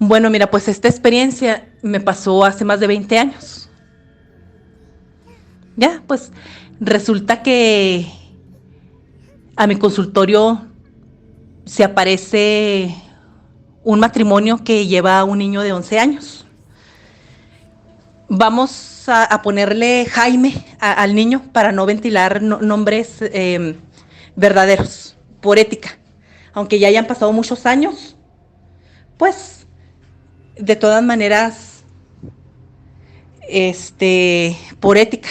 Bueno, mira, pues esta experiencia me pasó hace más de 20 años. Ya, pues resulta que a mi consultorio se aparece un matrimonio que lleva a un niño de 11 años. Vamos a ponerle Jaime al niño para no ventilar nombres verdaderos, por ética. Aunque ya hayan pasado muchos años, pues de todas maneras, por ética.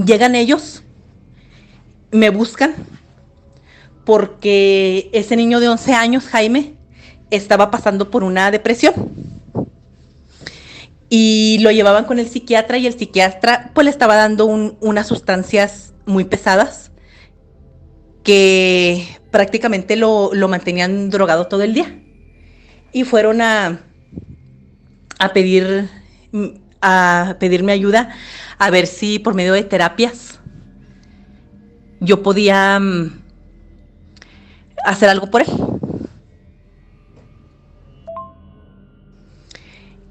Llegan ellos, me buscan, porque ese niño de 11 años, Jaime, estaba pasando por una depresión. Y lo llevaban con el psiquiatra y el psiquiatra pues le estaba dando unas sustancias muy pesadas que prácticamente lo mantenían drogado todo el día. Y fueron a pedir a pedirme ayuda a ver si por medio de terapias yo podía hacer algo por él.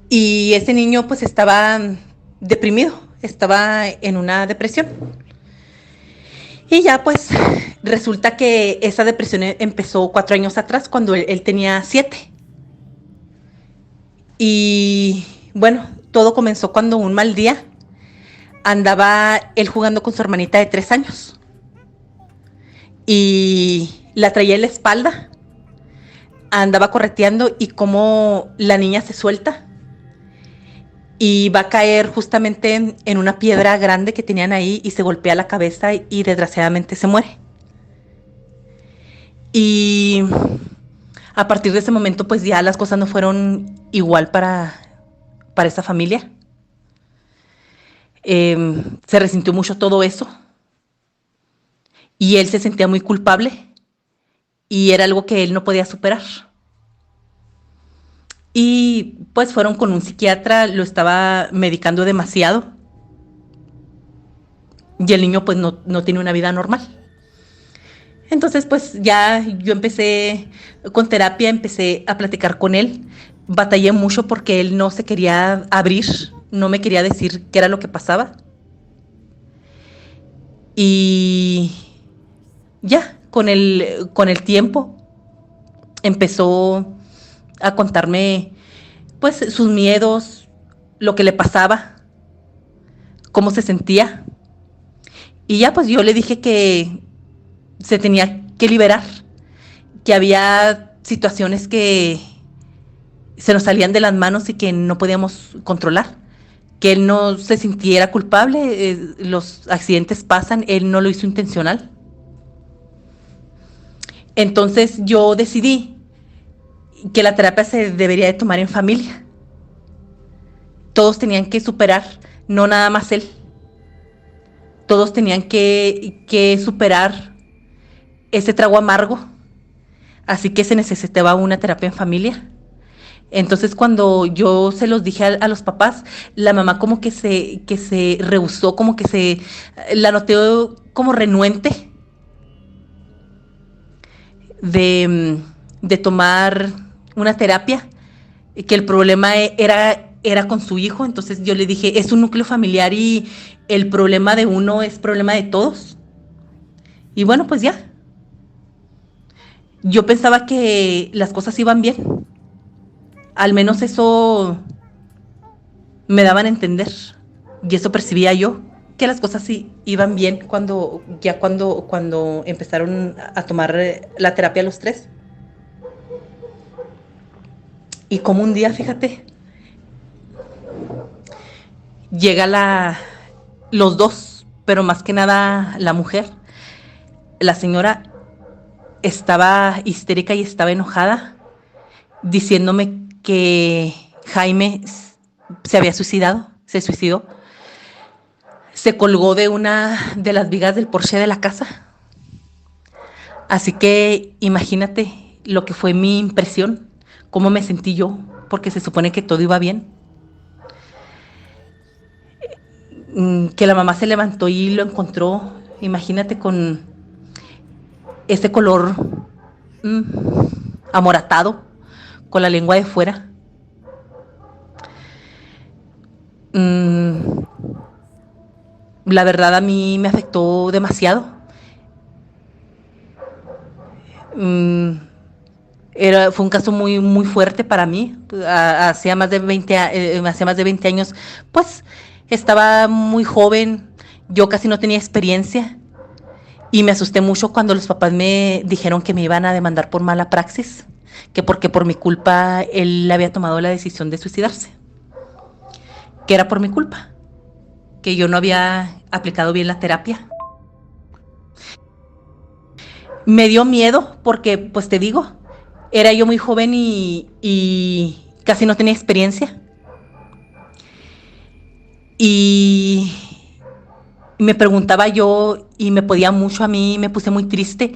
Y ese niño pues estaba deprimido, estaba en una depresión. Y ya pues resulta que esa depresión empezó 4 años atrás cuando él tenía 7. Y bueno, todo comenzó cuando un mal día andaba él jugando con su hermanita de 3 años. Y la traía en la espalda, andaba correteando y como la niña se suelta y va a caer justamente en una piedra grande que tenían ahí y se golpea la cabeza y desgraciadamente se muere. Y a partir de ese momento pues ya las cosas no fueron igual para esa familia. Se resintió mucho todo eso y él se sentía muy culpable y era algo que él no podía superar. Y pues fueron con un psiquiatra, lo estaba medicando demasiado y el niño pues no tiene una vida normal. Entonces pues ya yo empecé con terapia, empecé a platicar con él, batallé mucho porque él no se quería abrir, no me quería decir qué era lo que pasaba. Y ya, con el tiempo empezó a contarme pues sus miedos, lo que le pasaba, cómo se sentía. Y ya pues yo le dije que se tenía que liberar, que había situaciones que se nos salían de las manos y que no podíamos controlar, que él no se sintiera culpable, los accidentes pasan, él no lo hizo intencional. Entonces yo decidí que la terapia se debería de tomar en familia. Todos tenían que superar, no nada más él. Todos tenían que superar ese trago amargo. Así que se necesitaba una terapia en familia. Entonces cuando yo se los dije a los papás, la mamá como que se rehusó, como que la noté como renuente de tomar una terapia, que el problema era con su hijo. Entonces yo le dije, es un núcleo familiar y el problema de uno es problema de todos. Y bueno, pues ya. Yo pensaba que las cosas iban bien. Al menos eso me daban a entender. Y eso percibía yo, que las cosas sí iban bien cuando empezaron a tomar la terapia los tres. Y como un día, fíjate, llega los dos, pero más que nada la mujer. La señora estaba histérica y estaba enojada, diciéndome que Jaime se había suicidado, se suicidó. Se colgó de una de las vigas del porche de la casa. Así que imagínate lo que fue mi impresión, cómo me sentí yo, porque se supone que todo iba bien. Que la mamá se levantó y lo encontró, imagínate, con ese color amoratado, con la lengua de fuera. Mm, la verdad a mí me afectó demasiado. Mm, fue un caso muy, muy fuerte para mí. Hacía más de 20 años, pues estaba muy joven, yo casi no tenía experiencia y me asusté mucho cuando los papás me dijeron que me iban a demandar por mala praxis, que porque por mi culpa él había tomado la decisión de suicidarse, que era por mi culpa, que yo no había aplicado bien la terapia. Me dio miedo porque, pues te digo, era yo muy joven y casi no tenía experiencia. Y me preguntaba yo y me podía mucho a mí, me puse muy triste.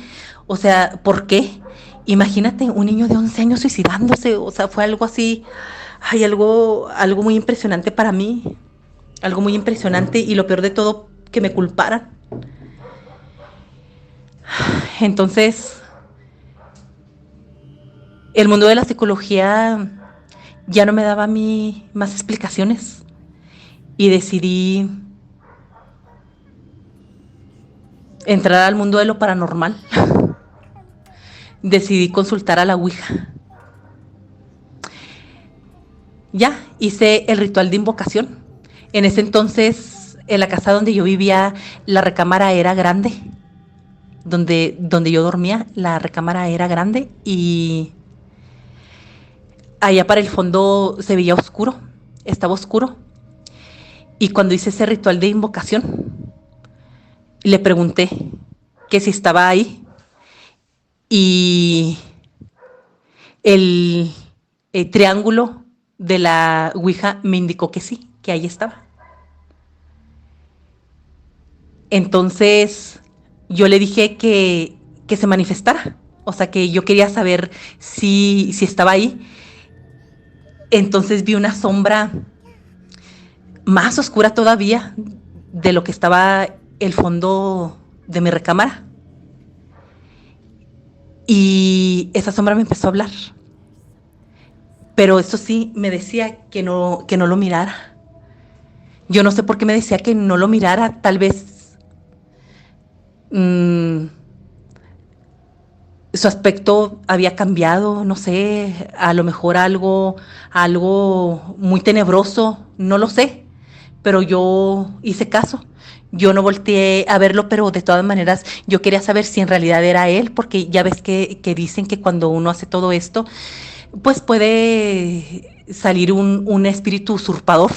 O sea, ¿por qué? Imagínate un niño de 11 años suicidándose. O sea, fue algo así, ay, algo muy impresionante para mí. Algo muy impresionante y lo peor de todo, que me culparan. Entonces, el mundo de la psicología ya no me daba a mí más explicaciones y decidí entrar al mundo de lo paranormal. Decidí consultar a la Ouija. Ya, hice el ritual de invocación. En ese entonces, en la casa donde yo vivía, la recámara era grande. Donde yo dormía, la recámara era grande y allá para el fondo se veía oscuro, estaba oscuro. Y cuando hice ese ritual de invocación, le pregunté que si estaba ahí y el, el triángulo de la Ouija me indicó que sí, que ahí estaba. Entonces yo le dije que se manifestara, o sea que yo quería saber si estaba ahí. Entonces vi una sombra más oscura todavía de lo que estaba el fondo de mi recámara. Y esa sombra me empezó a hablar. Pero eso sí, me decía que no lo mirara. Yo no sé por qué me decía que no lo mirara. Tal vez su aspecto había cambiado, no sé, a lo mejor algo muy tenebroso, no lo sé, pero yo hice caso. Yo no volteé a verlo, pero de todas maneras yo quería saber si en realidad era él, porque ya ves que dicen que cuando uno hace todo esto, pues puede salir un espíritu usurpador.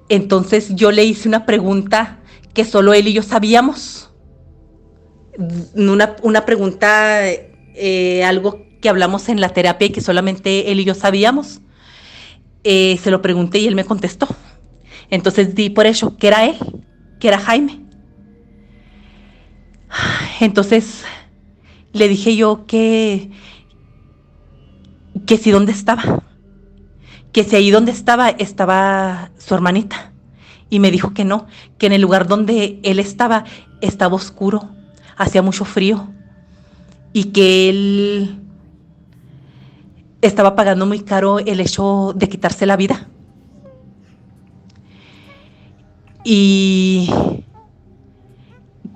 Entonces yo le hice una pregunta que solo él y yo sabíamos. Una pregunta, algo que hablamos en la terapia y que solamente él y yo sabíamos. Se lo pregunté y él me contestó. Entonces di por hecho que era él, que era Jaime. Entonces le dije yo que si dónde estaba, que si ahí donde estaba su hermanita. Y me dijo que no, que en el lugar donde él estaba oscuro, hacía mucho frío y que él estaba pagando muy caro el hecho de quitarse la vida. Y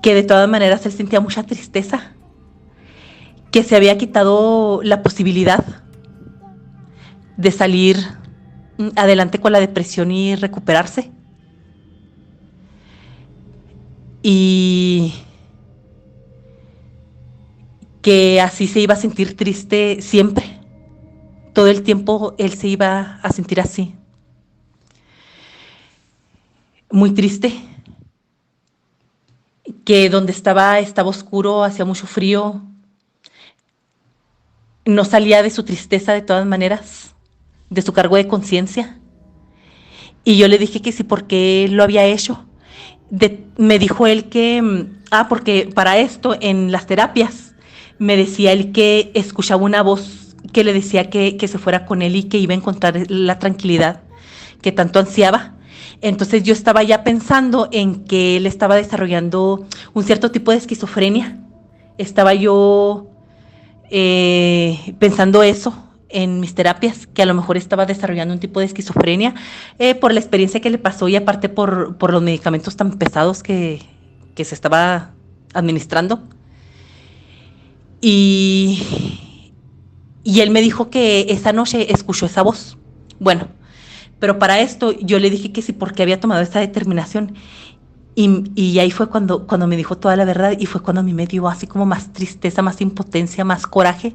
que de todas maneras él sentía mucha tristeza, que se había quitado la posibilidad de salir adelante con la depresión y recuperarse. Y que así se iba a sentir triste siempre. Todo el tiempo él se iba a sentir así. Muy triste. Que donde estaba oscuro, hacía mucho frío. No salía de su tristeza de todas maneras, de su cargo de conciencia. Y yo le dije que sí, porque lo había hecho. Me dijo él que, porque para esto en las terapias me decía él que escuchaba una voz que le decía que se fuera con él y que iba a encontrar la tranquilidad que tanto ansiaba. Entonces yo estaba ya pensando en que él estaba desarrollando un cierto tipo de esquizofrenia. Estaba yo pensando eso en mis terapias, que a lo mejor estaba desarrollando un tipo de esquizofrenia por la experiencia que le pasó y aparte por los medicamentos tan pesados que se estaba administrando. Y, y él me dijo que esa noche escuchó esa voz. Bueno, pero para esto yo le dije que sí, porque había tomado esa determinación. Y ahí fue cuando me dijo toda la verdad y fue cuando a mí me dio así como más tristeza, más impotencia, más coraje.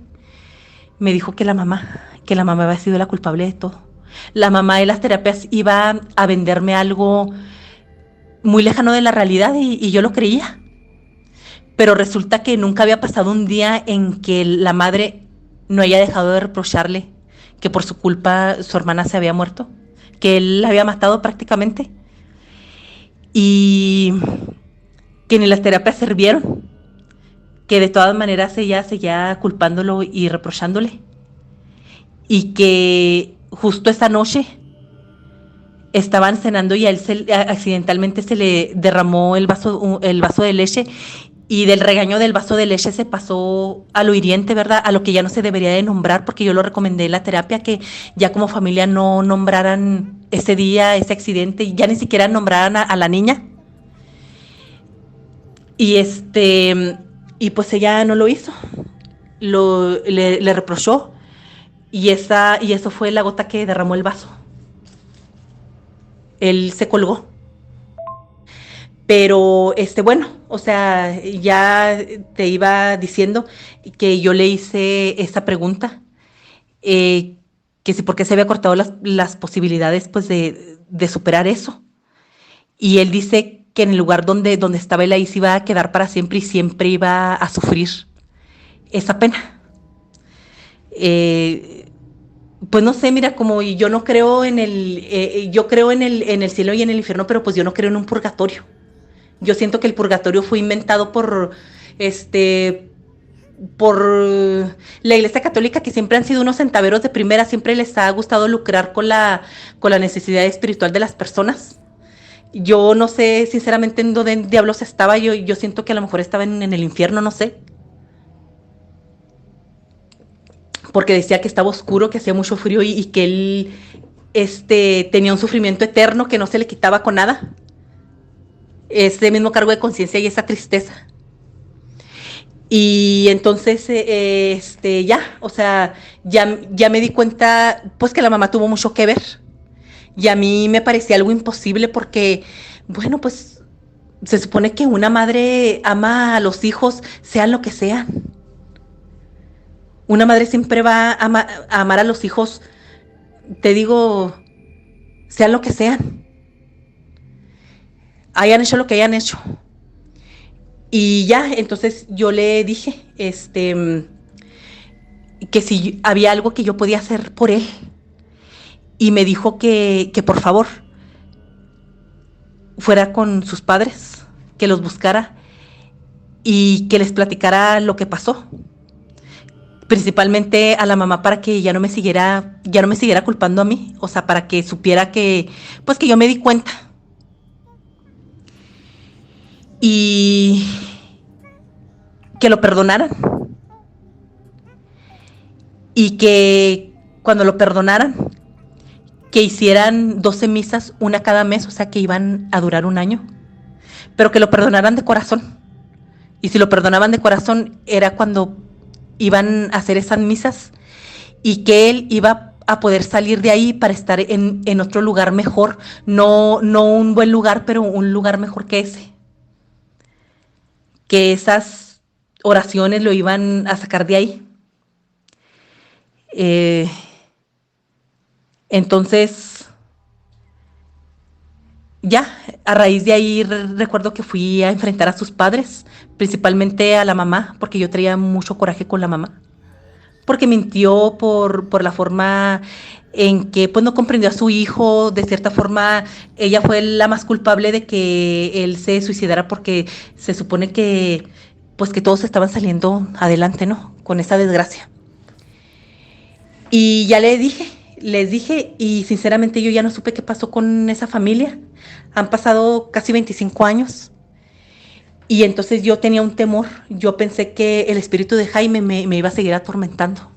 Me dijo que la mamá había sido la culpable de todo. La mamá de las terapias iba a venderme algo muy lejano de la realidad y yo lo creía. Pero resulta que nunca había pasado un día en que la madre no haya dejado de reprocharle que por su culpa su hermana se había muerto, que él la había matado prácticamente y que ni las terapias sirvieron, que de todas maneras ella seguía culpándolo y reprochándole y que justo esa noche estaban cenando y a él accidentalmente se le derramó el vaso de leche y del regaño del vaso de leche se pasó a lo hiriente, ¿verdad? A lo que ya no se debería de nombrar, porque yo lo recomendé en la terapia, que ya como familia no nombraran ese día, ese accidente, ya ni siquiera nombraran a la niña. Y y pues ella no lo hizo, le reprochó y eso fue la gota que derramó el vaso. Él se colgó. Pero, bueno, o sea, ya te iba diciendo que yo le hice esa pregunta, que si por qué se había cortado las posibilidades, pues, de superar eso. Y él dice que en el lugar donde estaba él ahí se iba a quedar para siempre y siempre iba a sufrir esa pena. Pues no sé, mira, como yo no creo yo creo en el cielo y en el infierno, pero pues yo no creo en un purgatorio. Yo siento que el purgatorio fue inventado este, por la Iglesia Católica, que siempre han sido unos centaveros de primera, siempre les ha gustado lucrar con la necesidad espiritual de las personas. Yo no sé sinceramente en dónde diablos estaba, yo siento que a lo mejor estaba en el infierno, no sé. Porque decía que estaba oscuro, que hacía mucho frío y que él tenía un sufrimiento eterno que no se le quitaba con nada. Ese mismo cargo de conciencia y esa tristeza. Y entonces, ya, o sea, ya me di cuenta, pues que la mamá tuvo mucho que ver. Y a mí me parecía algo imposible porque, bueno, pues se supone que una madre ama a los hijos, sean lo que sean. Una madre siempre va a amar a los hijos, te digo, sean lo que sean. Hayan hecho lo que hayan hecho. Y ya, entonces yo le dije, que si había algo que yo podía hacer por él. Y me dijo que por favor fuera con sus padres, que los buscara y que les platicara lo que pasó. Principalmente a la mamá para que ya no me siguiera culpando a mí, o sea, para que supiera pues que yo me di cuenta. Y que lo perdonaran. Y que cuando lo perdonaran, que hicieran 12 misas, una cada mes, o sea, que iban a durar un año, pero que lo perdonaran de corazón. Y si lo perdonaban de corazón, era cuando iban a hacer esas misas y que él iba a poder salir de ahí para estar en otro lugar mejor, no un buen lugar, pero un lugar mejor que ese. Que esas oraciones lo iban a sacar de ahí. Entonces, ya, a raíz de ahí recuerdo que fui a enfrentar a sus padres, principalmente a la mamá, porque yo traía mucho coraje con la mamá. Porque mintió por la forma en que pues no comprendió a su hijo, de cierta forma ella fue la más culpable de que él se suicidara porque se supone que pues que todos estaban saliendo adelante, ¿no? Con esa desgracia. Y ya les dije y sinceramente yo ya no supe qué pasó con esa familia. Han pasado casi 25 años Y entonces yo tenía un temor, yo pensé que el espíritu de Jaime me iba a seguir atormentando,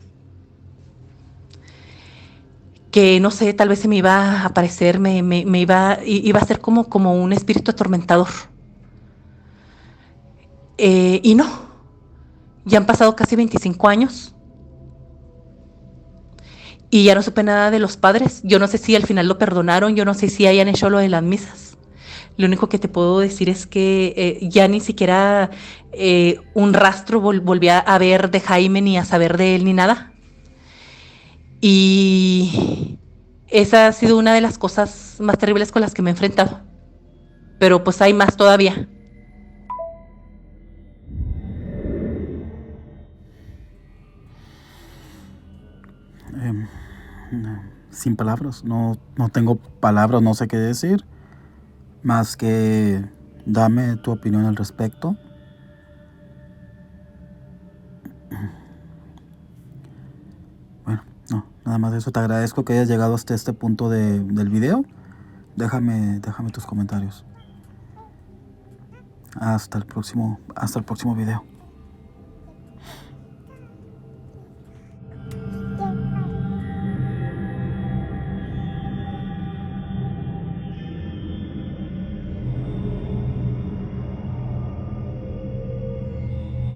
que no sé, tal vez se me iba a aparecer, iba a ser como un espíritu atormentador. Y no, ya han pasado casi 25 años y ya no supe nada de los padres. Yo no sé si al final lo perdonaron, yo no sé si hayan hecho lo de las misas. Lo único que te puedo decir es que ya ni siquiera un rastro volví a ver de Jaime, ni a saber de él, ni nada. Y esa ha sido una de las cosas más terribles con las que me he enfrentado. Pero pues hay más todavía. Em, Sin palabras, no tengo palabras, no sé qué decir, más que dame tu opinión al respecto. Bueno, no, nada más de eso. Te agradezco que hayas llegado hasta este punto del video. Déjame tus comentarios. Hasta el próximo video.